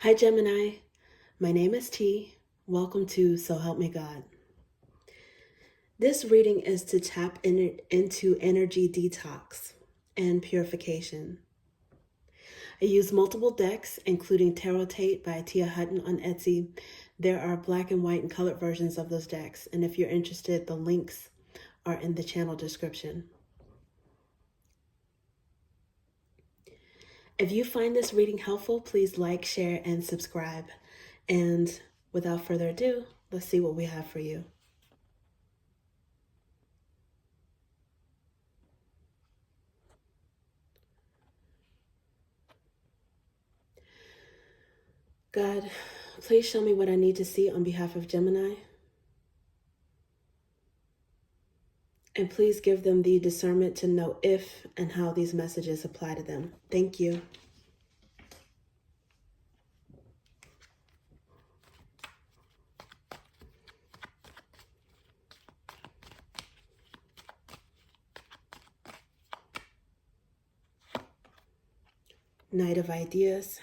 Hi Gemini, my name is T. Welcome to So Help Me God. This reading is to tap into energy detox and purification. I use multiple decks, including Tarot Tape by Tia Hutton on Etsy. There are black and white and colored versions of those decks, and if you're interested, the links are in the channel description. If you find this reading helpful, please like, share, and subscribe. And without further ado, let's see what we have for you. God, please show me what I need to see on behalf of Gemini. And please give them the discernment to know if and how these messages apply to them. Thank you. Knight of Ideas.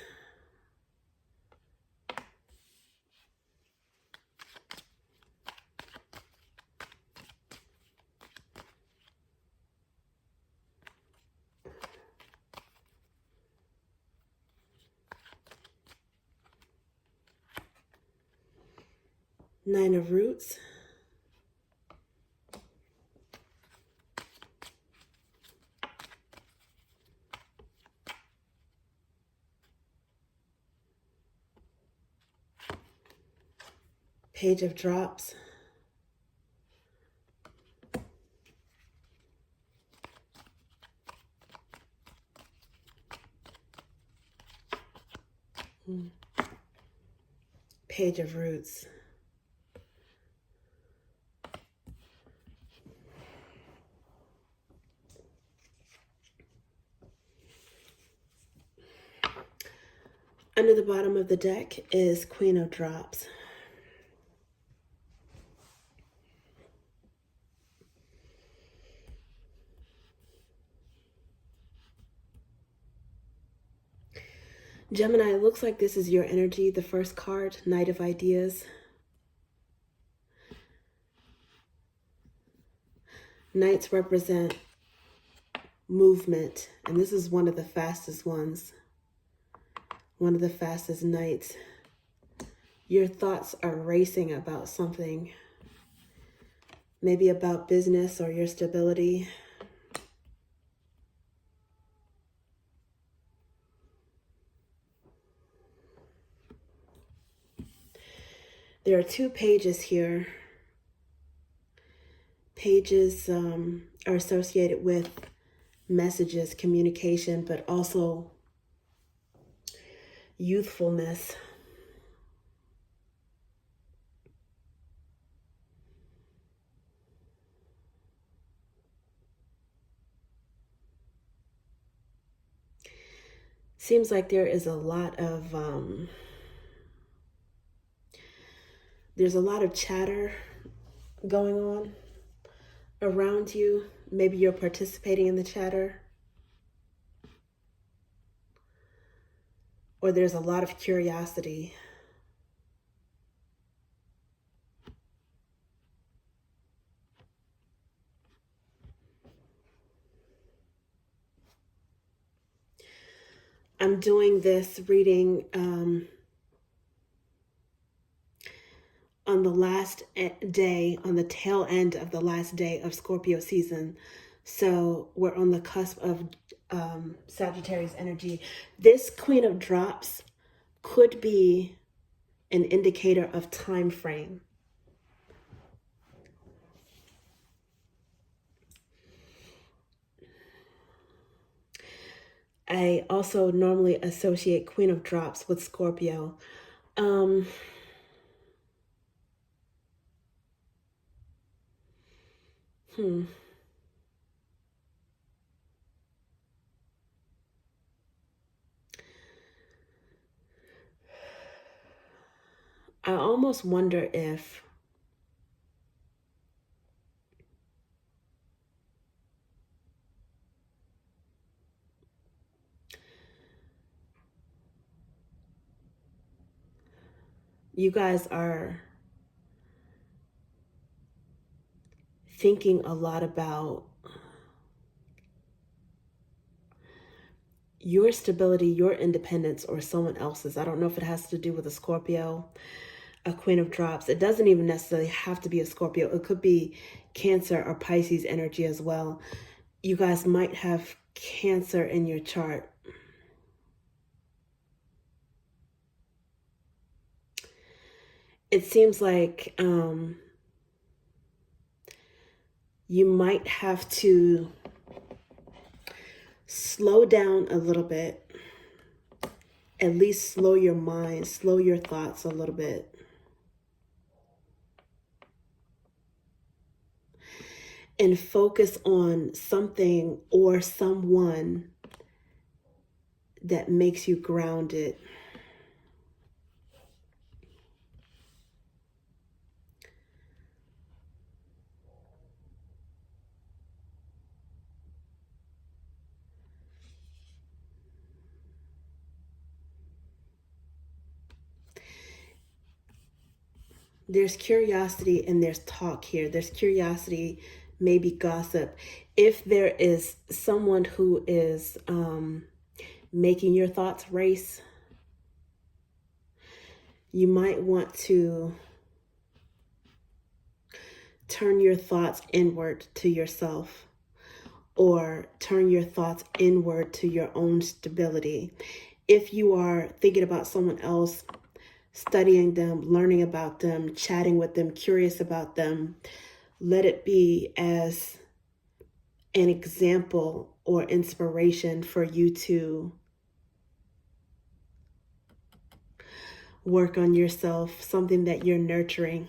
Nine of Roots. Page of Drops. Page of Roots. Under the bottom of the deck is Queen of Drops. Gemini, it looks like this is your energy. The first card, Knight of Ideas. Knights represent movement, and this is one of the fastest ones. One of the fastest knights. Your thoughts are racing about something. Maybe about business or your stability. There are two pages here. Pages are associated with messages, communication, but also youthfulness. Seems like there is a lot of there's a lot of chatter going on around you. Maybe you're participating in the chatter. Or there's a lot of curiosity. I'm doing this reading on the last day, on the tail end of the last day of Scorpio season. So we're on the cusp of Sagittarius energy. This Queen of Drops could be an indicator of time frame. I also normally associate Queen of Drops with Scorpio. I almost wonder if you guys are thinking a lot about your stability, your independence, or someone else's. I don't know if it has to do with a Scorpio, a Queen of Drops. It doesn't even necessarily have to be a Scorpio. It could be Cancer or Pisces energy as well. You guys might have Cancer in your chart. It seems like you might have to slow down a little bit, at least slow your mind, slow your thoughts a little bit. And focus on something or someone that makes you grounded. There's curiosity and there's talk here. There's curiosity, maybe gossip. If there is someone who is making your thoughts race, you might want to turn your thoughts inward to yourself, or turn your thoughts inward to your own stability. If you are thinking about someone else, studying them, learning about them, chatting with them, curious about them, let it be as an example or inspiration for you to work on yourself, something that you're nurturing.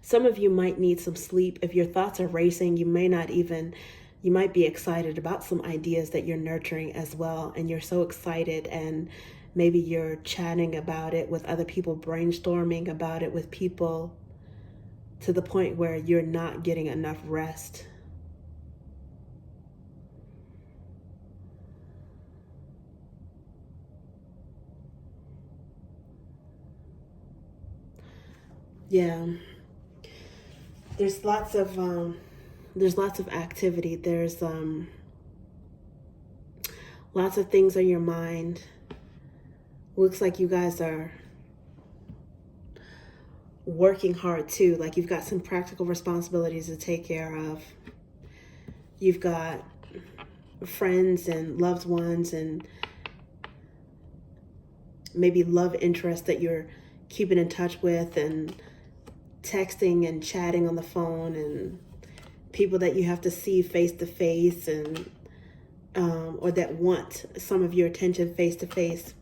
Some of you might need some sleep. If your thoughts are racing, you might be excited about some ideas that you're nurturing as well. And you're so excited, and maybe you're chatting about it with other people, brainstorming about it with people, to the point where you're not getting enough rest. Yeah. There's lots of activity. There's lots of things on your mind. Looks like you guys are working hard too. Like you've got some practical responsibilities to take care of. You've got friends and loved ones and maybe love interests that you're keeping in touch with, and texting and chatting on the phone, and people that you have to see face to face, and or that want some of your attention face to face.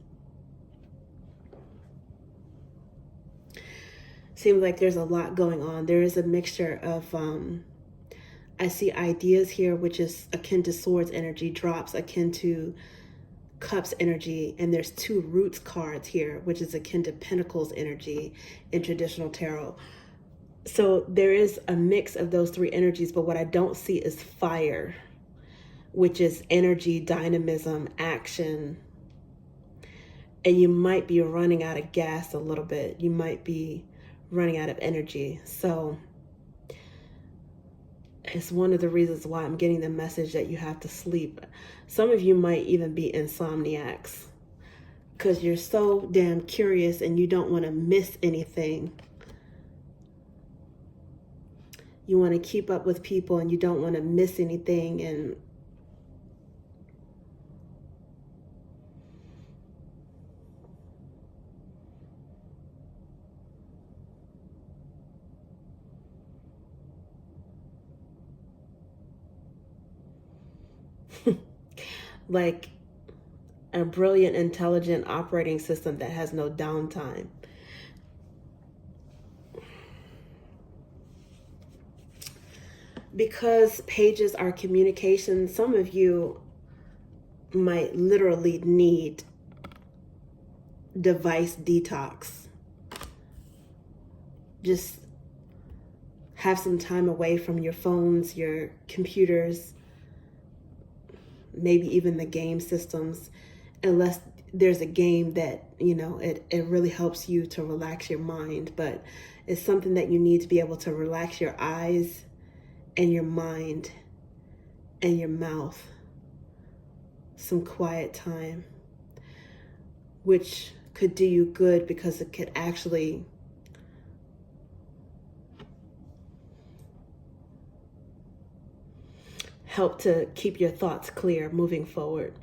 Seems like there's a lot going on. There is a mixture of I see ideas here, which is akin to swords energy, drops akin to cups energy, and there's two roots cards here, which is akin to pentacles energy in traditional tarot. So there is a mix of those three energies, but what I don't see is fire, which is energy, dynamism, action. And you might be running out of gas a little bit. You might be running out of energy. So it's one of the reasons why I'm getting the message that you have to sleep. Some of you might even be insomniacs because you're so damn curious and you don't want to miss anything. You want to keep up with people and you don't want to miss anything. And like a brilliant, intelligent operating system that has no downtime. Because pages are communication, some of you might literally need device detox. Just have some time away from your phones, your computers, maybe even the game systems, unless there's a game that, it really helps you to relax your mind. But it's something that you need to be able to relax your eyes and your mind and your mouth. Some quiet time, which could do you good because it could actually help to keep your thoughts clear moving forward.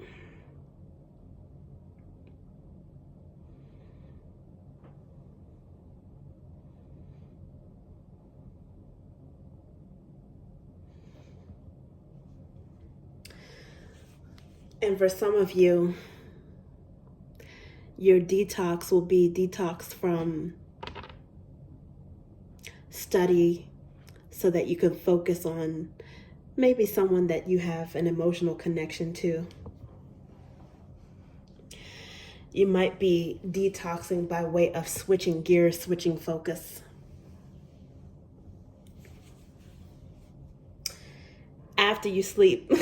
And for some of you, your detox will be detox from study so that you can focus on maybe someone that you have an emotional connection to. You might be detoxing by way of switching gears, switching focus. After you sleep,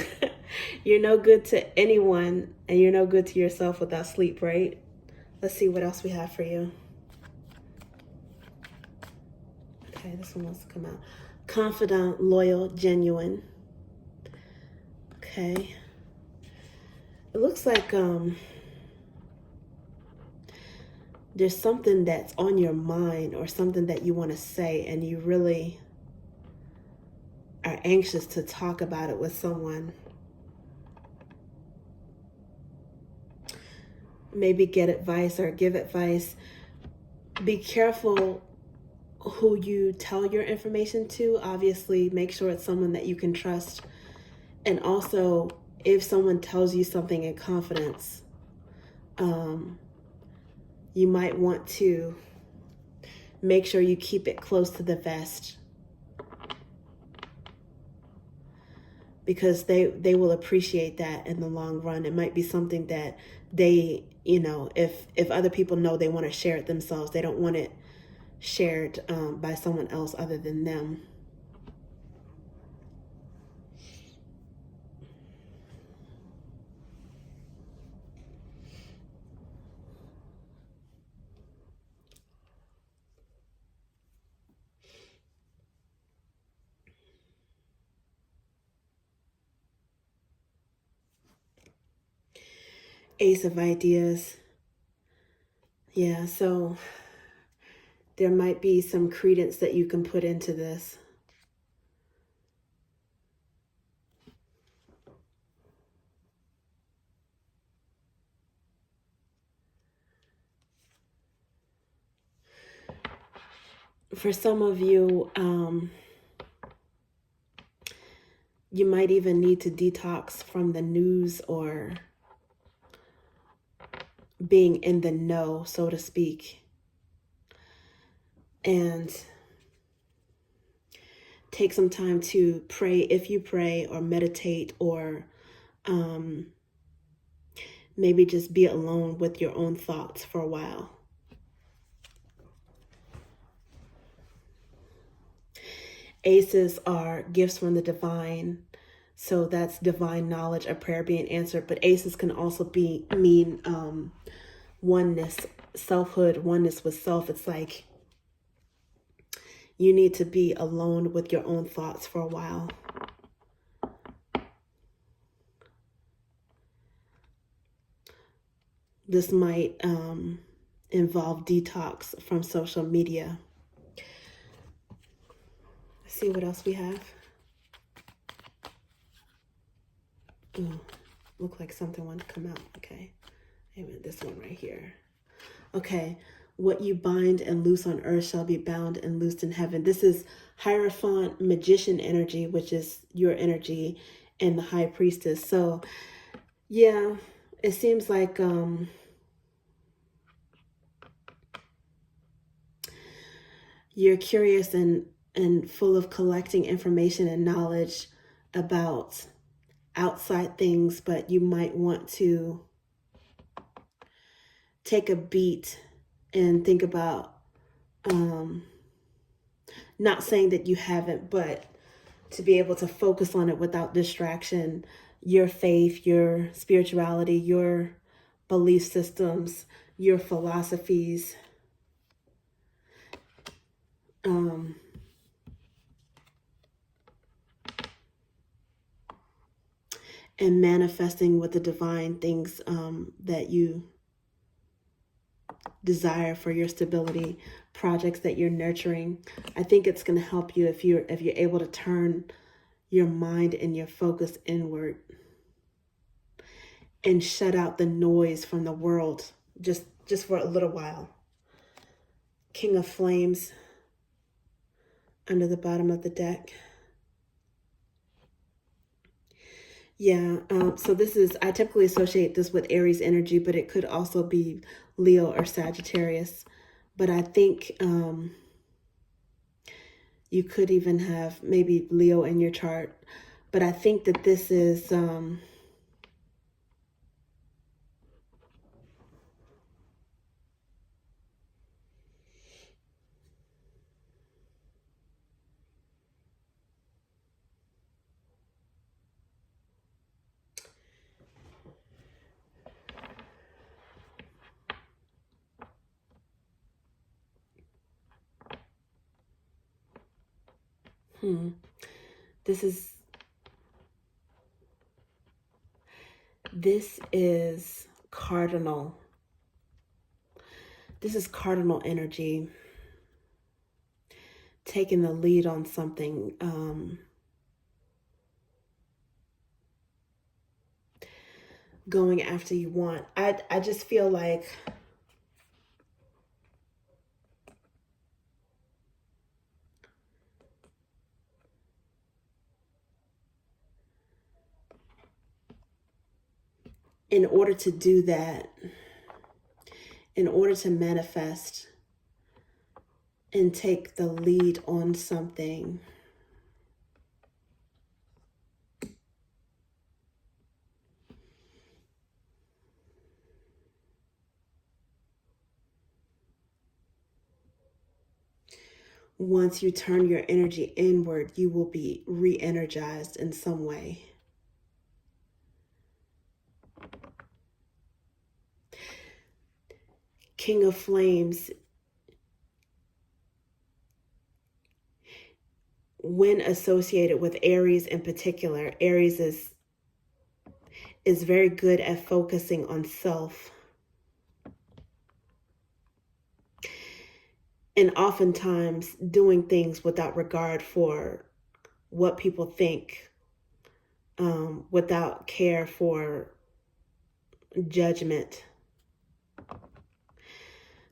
you're no good to anyone and you're no good to yourself without sleep, right? Let's see what else we have for you. Okay, this one wants to come out. Confidant, loyal, genuine. Okay. It looks like there's something that's on your mind or something that you want to say and you really are anxious to talk about it with someone. Maybe get advice or give advice. Be careful who you tell your information to. Obviously, make sure it's someone that you can trust. And also, if someone tells you something in confidence, you might want to make sure you keep it close to the vest, because they will appreciate that in the long run. It might be something that they, if other people know, they want to share it themselves. They don't want it shared by someone else other than them. Ace of ideas. Yeah, so there might be some credence that you can put into this. For some of you, you might even need to detox from the news or being in the know, so to speak. And take some time to pray, if you pray, or meditate, or maybe just be alone with your own thoughts for a while. Aces are gifts from the divine. So that's divine knowledge, a prayer being answered. But aces can also mean oneness, selfhood, oneness with self. It's like you need to be alone with your own thoughts for a while. This might involve detox from social media. Let's see what else we have. Ooh, look like something wanted to come out. Okay. Maybe this one right here. Okay. What you bind and loose on earth shall be bound and loosed in heaven. This is Hierophant Magician energy, which is your energy, and the High Priestess. So, yeah, it seems like you're curious and full of collecting information and knowledge about outside things, but you might want to take a beat and think about, not saying that you haven't, but to be able to focus on it without distraction. your faith, your spirituality, your belief systems, your philosophies, and manifesting with the divine things that you desire for your stability, projects that you're nurturing. I think it's going to help you if you're able to turn your mind and your focus inward and shut out the noise from the world just for a little while. King of Flames under the bottom of the deck. Yeah, so this is, I typically associate this with Aries energy, but it could also be Leo or Sagittarius. But I think you could even have maybe Leo in your chart. But I think that this is this is cardinal. This is cardinal energy, taking the lead on something. Going after you want. I just feel like in order to do that, in order to manifest and take the lead on something, once you turn your energy inward, you will be re-energized in some way. King of Flames, when associated with Aries in particular, Aries is very good at focusing on self. And oftentimes doing things without regard for what people think, without care for judgment.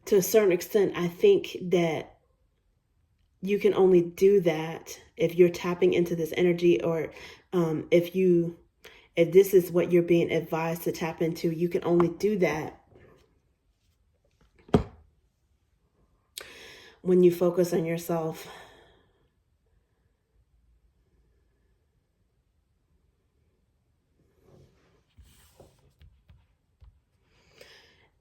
To a certain extent, I think that you can only do that if you're tapping into this energy, or if this is what you're being advised to tap into. You can only do that when you focus on yourself.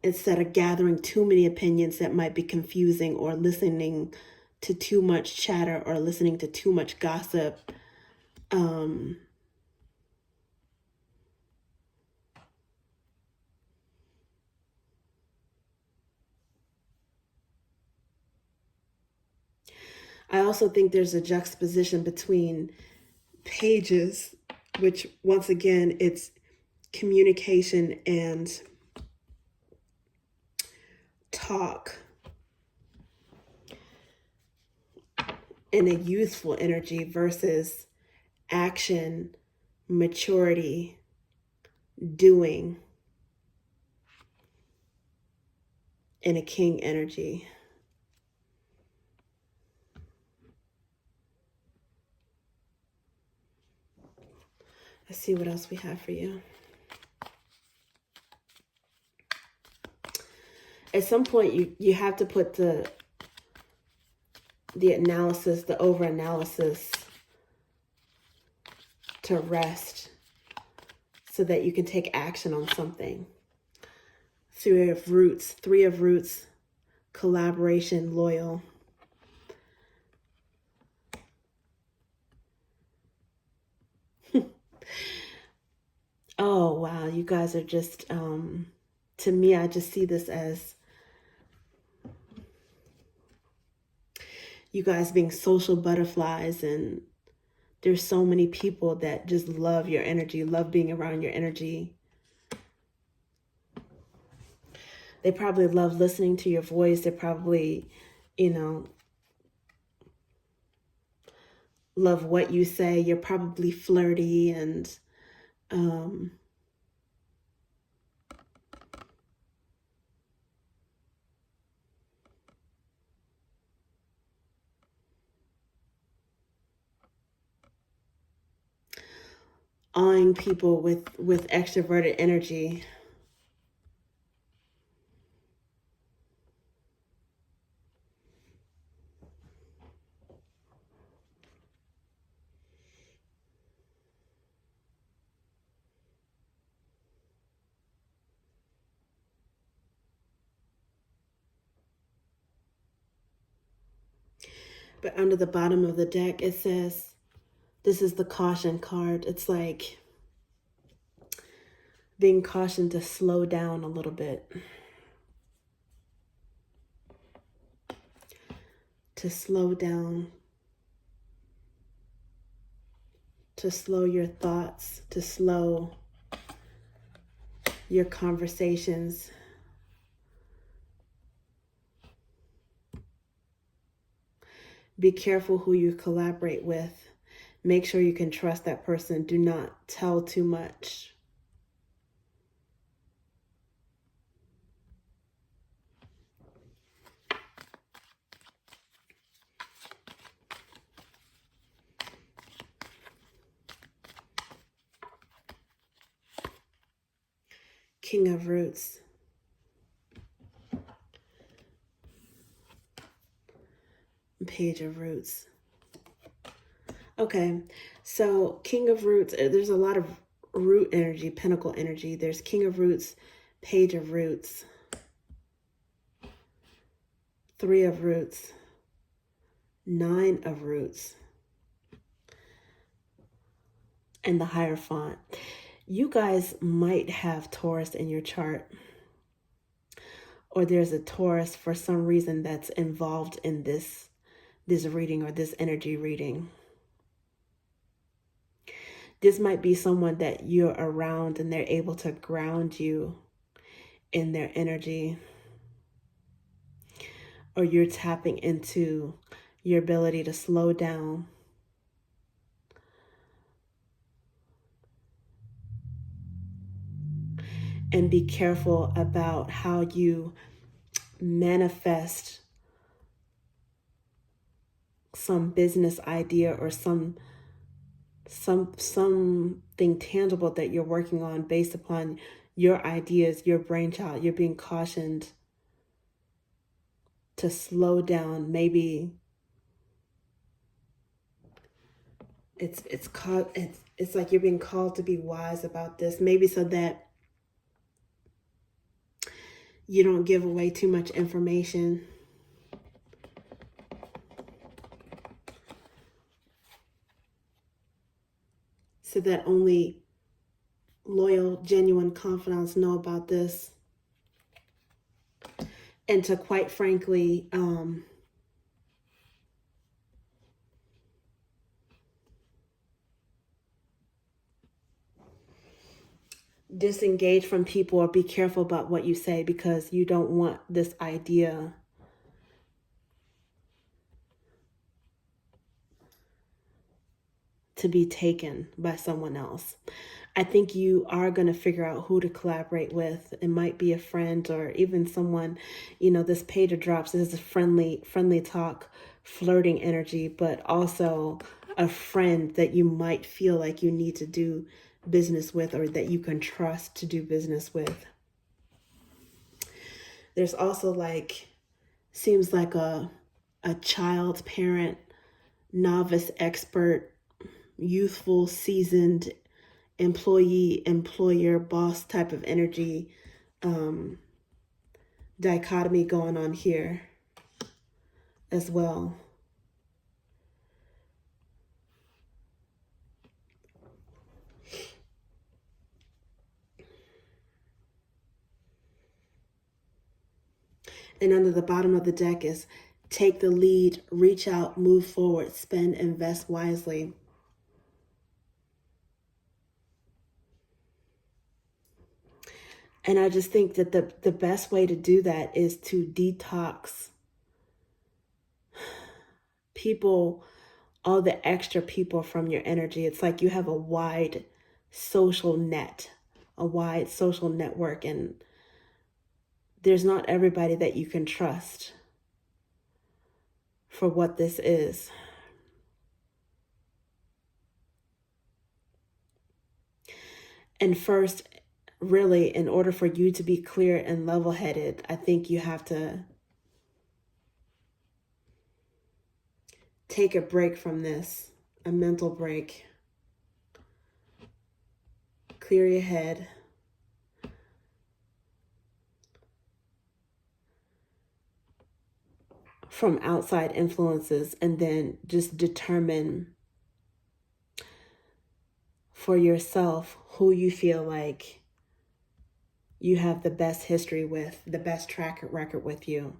Instead of gathering too many opinions that might be confusing, or listening to too much chatter, or listening to too much gossip. I also think there's a juxtaposition between pages, which once again, it's communication and talk in a youthful energy, versus action, maturity, doing in a king energy. Let's see what else we have for you. At some point, you have to put the analysis, the over-analysis to rest, so that you can take action on something. Three of Roots, collaboration, loyal. You guys are just, to me, I just see this as you guys being social butterflies, and there's so many people that just love your energy, love being around your energy. They probably love listening to your voice. They probably, love what you say. You're probably flirty and awing people with extroverted energy. But under the bottom of the deck, it says, this is the caution card. It's like being cautioned to slow down a little bit. To slow down. To slow your thoughts. To slow your conversations. Be careful who you collaborate with. Make sure you can trust that person. Do not tell too much. King of Roots. Page of Roots. Okay, so King of Roots, there's a lot of root energy, pentacle energy. There's King of Roots, Page of Roots, Three of Roots, Nine of Roots, and the Hierophant. You guys might have Taurus in your chart, or there's a Taurus for some reason that's involved in this reading or this energy reading. This might be someone that you're around and they're able to ground you in their energy, or you're tapping into your ability to slow down. And be careful about how you manifest some business idea or something tangible that you're working on based upon your ideas, your brainchild. You're being cautioned to slow down. Maybe it's like you're being called to be wise about this. Maybe so that you don't give away too much information. So that only loyal, genuine confidants know about this. And to, quite frankly, disengage from people or be careful about what you say, because you don't want this idea to be taken by someone else. I think you are going to figure out who to collaborate with. It might be a friend or even someone, this Page of Drops. This is a friendly talk, flirting energy, but also a friend that you might feel like you need to do business with, or that you can trust to do business with. There's also seems like a child, parent, novice, expert, youthful, seasoned, employee, employer, boss type of energy dichotomy going on here as well. And under the bottom of the deck is take the lead, reach out, move forward, spend, invest wisely. And I just think that the best way to do that is to detox people, all the extra people from your energy. It's like you have a wide social net, a wide social network, and there's not everybody that you can trust for what this is. And first, really, in order for you to be clear and level-headed, I think you have to take a break from this, a mental break. Clear your head. From outside influences, and then just determine for yourself who you feel like you have the best history with, the best track record with you.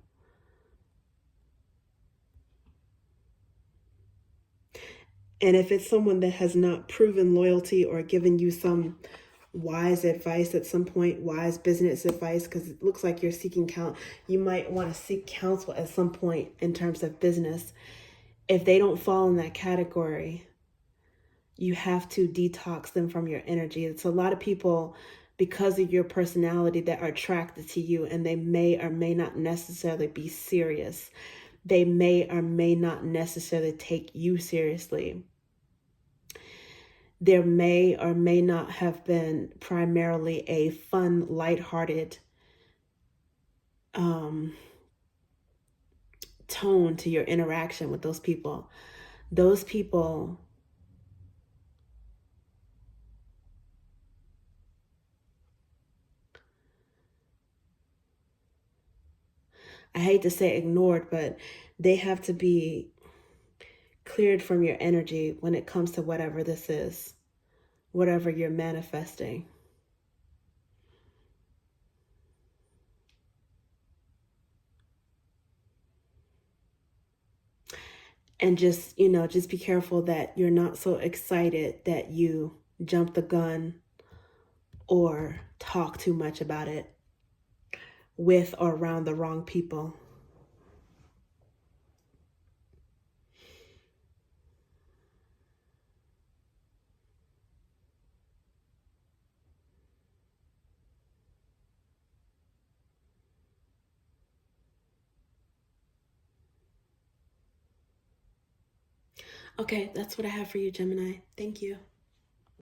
And if it's someone that has not proven loyalty or given you some wise advice at some point, wise business advice, because it looks like you're seeking you might want to seek counsel at some point in terms of business. If they don't fall in that category, you have to detox them from your energy. It's a lot of people, because of your personality, that are attracted to you, and they may or may not necessarily be serious. They may or may not necessarily take you seriously. There may or may not have been primarily a fun, lighthearted tone to your interaction with those people. Those people I hate to say ignored, but they have to be cleared from your energy when it comes to whatever this is, whatever you're manifesting. And just, just be careful that you're not so excited that you jump the gun or talk too much about it with or around the wrong people. Okay, that's what I have for you, Gemini. Thank you.